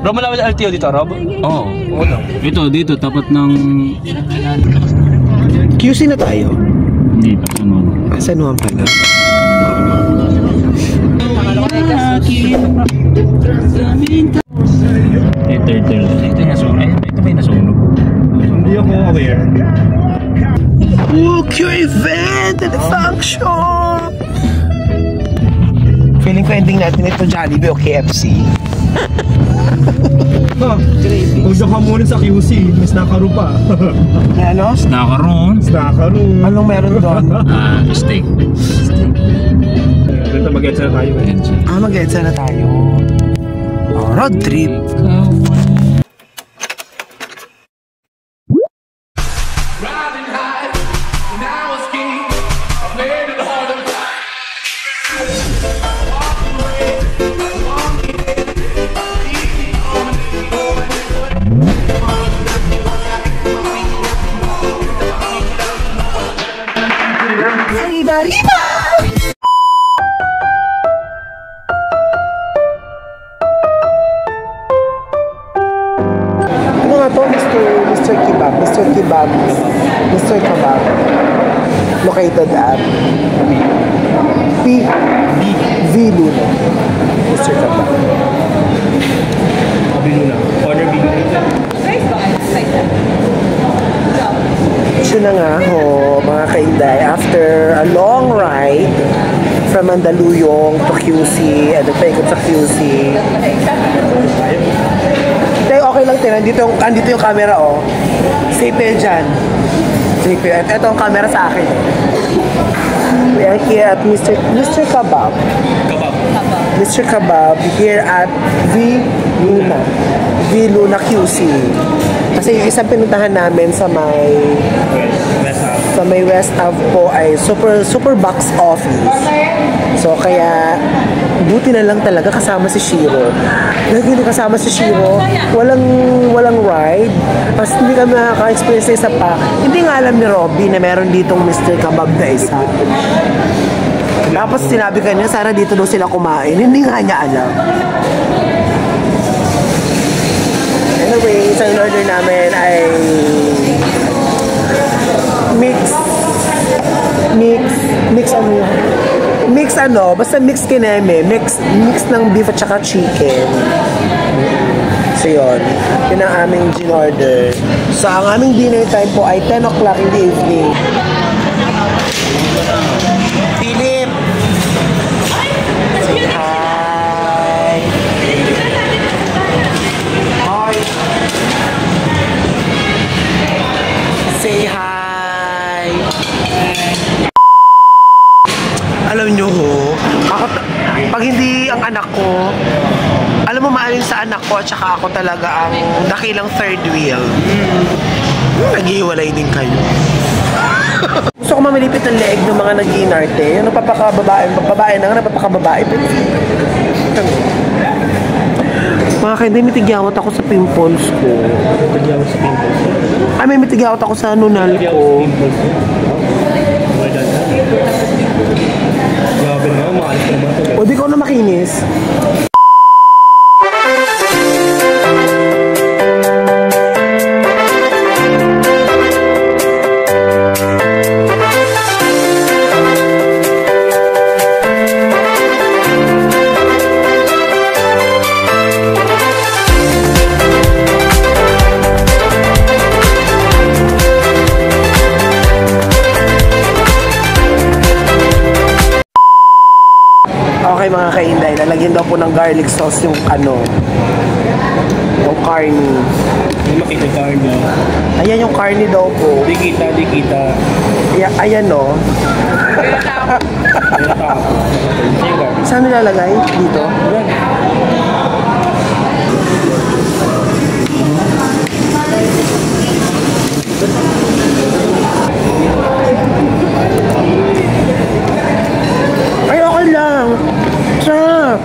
Rob, malapit ang LTO dito, Rob? Oo. Ito, dito, tapat ng... QC na tayo. Hindi, San Juan. San Juan pala. Ito yung nasunog. Ito ba yung nasunog? Hindi ako aware. Book your event at the function! Feeling ko ending natin ito Jollibee o KFC. Huwag ka muna sa QC, may snackaro pa. Ano? Snackaroon. Snackaro. Anong meron doon? Steak. Ganito mag-edsa na tayo eh. Mag-edsa na tayo. Road trip. Arriba! Ano nga to? Mr. Kebab. Mr. Kebab. Mr. Kebab. Located at V Luna. Mr. Kebab. V Luna. Order V Luna. Ito na nga ho, mga kainday. After a long ride from Mandaluyong to QC, and nagpaikot sa QC. Tayo okay lang tayo. Andito yung camera, oh. Safe tayo dyan. Safe yun. Ito ang camera sa akin. We are here at Mr. Kebab. Mr. Kebab here at V Luna QC. Kasi yung isang pinuntahan namin sa may West Ave po ay super box office. So kaya buti na lang talaga kasama si Shiro. Dahil hindi kasama si Shiro, walang ride. Tapos hindi kami nakaka-experience sa isa pa. Hindi nga alam ni Robby na meron ditong Mr. Kebab na isa. Tapos sinabi kanya, sana dito daw sila kumain. Hindi nga niya alam. Anyway, sa in-order namin ay basta mix kineme, mix ng beef at saka chicken. So yun, yun ang aming in-order. So ang aming dinner time po ay 10 o'clock in the evening. Philip! Say hi! Hi! Say hi! Alam nyo ho, pag hindi ang anak ko, alam mo maalin sa anak ko at saka ako talaga ang dakilang third wheel. Naghihiwalay din kayo. Gusto ko mamilipit ng leeg ng mga nag-iinarte. Yung babae na nga, napapakababae. Mga kayo, may mitigyawat ako sa pimples ko. Nagyawat sa pimples. Ay, may mitigyawat ako sa nunal ko. Grabe na, maalis na naman ito. O di ko na makinis. Okay mga kainday, lalagyan daw po ng garlic sauce yung yung carne. Hindi makita carne. Ayan yung carne daw po. Di kita. Ayan no. Saan nilalagay? Dito? Ay, okay lang. Sarap.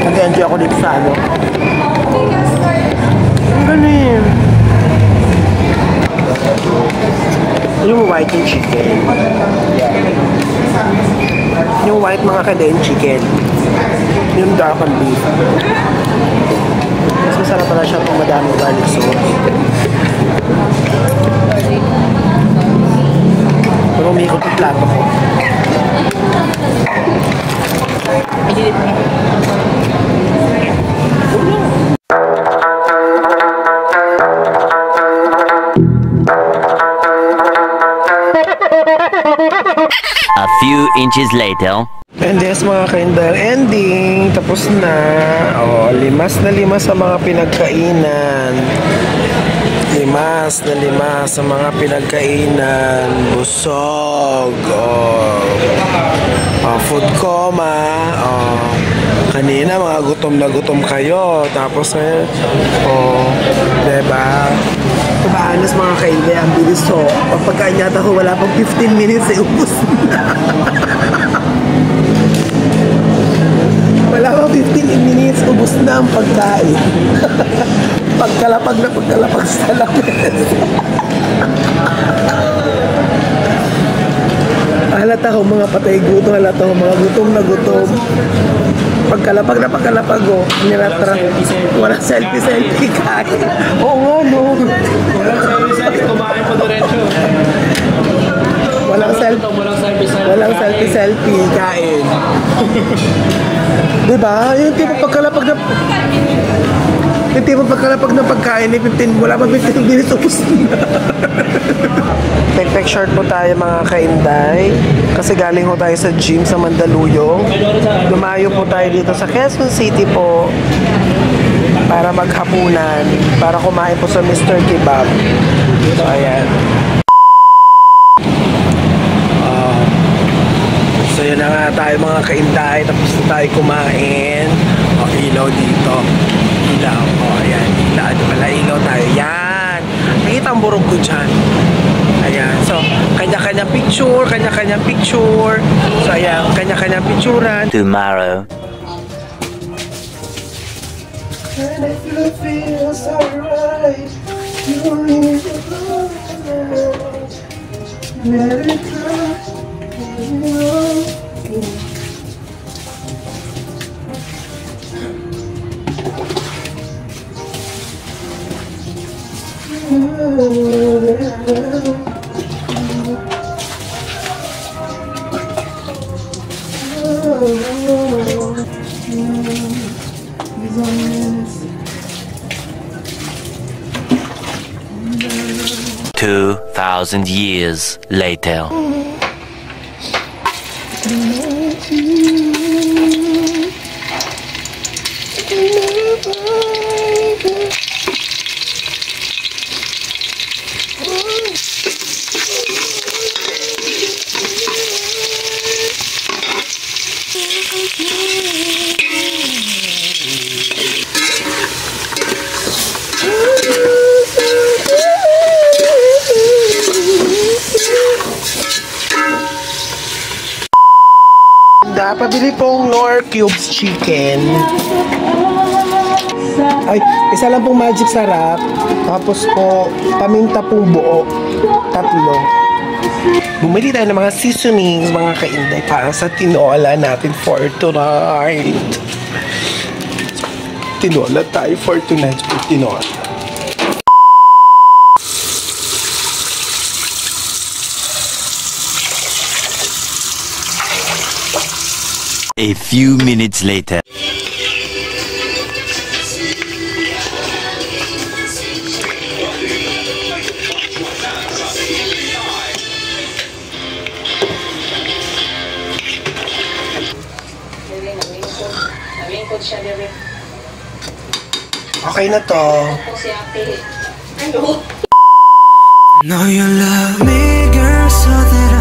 Nag-enjoy ako dito sa ano. Ang galing. Yung white yung chicken. Yung white mga kadain chicken. Yung dark ang beef. Mas masarap pala siya kung madaming garlic sauce. Pero umikot yung plato ko. A few inches later. And yes mga kaindal, ending. Tapos na. Oh, limas na limas sa mga pinagkainan. Limas na limas sa mga pinagkainan. Busog. Food coma. Kanina mga gutom na gutom kayo. Tapos ngayon, diba? Kumaanas mga kaindal, ang bilis. So, pagkain yata ko, wala pang 15 minutes, ubus na. Wala pang 15 minutes, ubus na ang pagkain. Pagkalapag sa lapis. Halata ko mga patay gutom, halata ko mga gutom na gutom. Pagkalapag ko, walang selfie kain. Oo nga, no. Walang selfie, kumain po diretso. Walang selfie kain. Diba? Yung tipo pagkalapag na pagkain, wala pa 15 minutes, ubus na. Pek short po tayo mga kainday. Kasi galing po tayo sa gym sa Mandaluyong. Lumayo po tayo dito sa Quezon City po para maghapunan, para kumain po sa Mr. Kebab. So, ayan. So, yun na nga tayo mga kainday. Tapos na tayo kumain. Ilaw dito. Ilaw. Ayan. Ilaw tayo. Yan. Nakita ang burog ko dyan. Ayan. So, kanya-kanyang picture. So, ayan. Kanya-kanyang picturean. Tomorrow. And if it feels alright, you need to know. Let it go. Two 2,000 years later. Pabili pong Knorr Cubes Chicken. Ay, isa lang pong magic sarap. Tapos po, paminta pong buo. 3. Bumili tayo ng mga seasonings, mga kainday, para sa tinola natin for tonight. Tinola tayo for tonight. Tinola. A few minutes later. Okay na to. Know you love me, girl, so that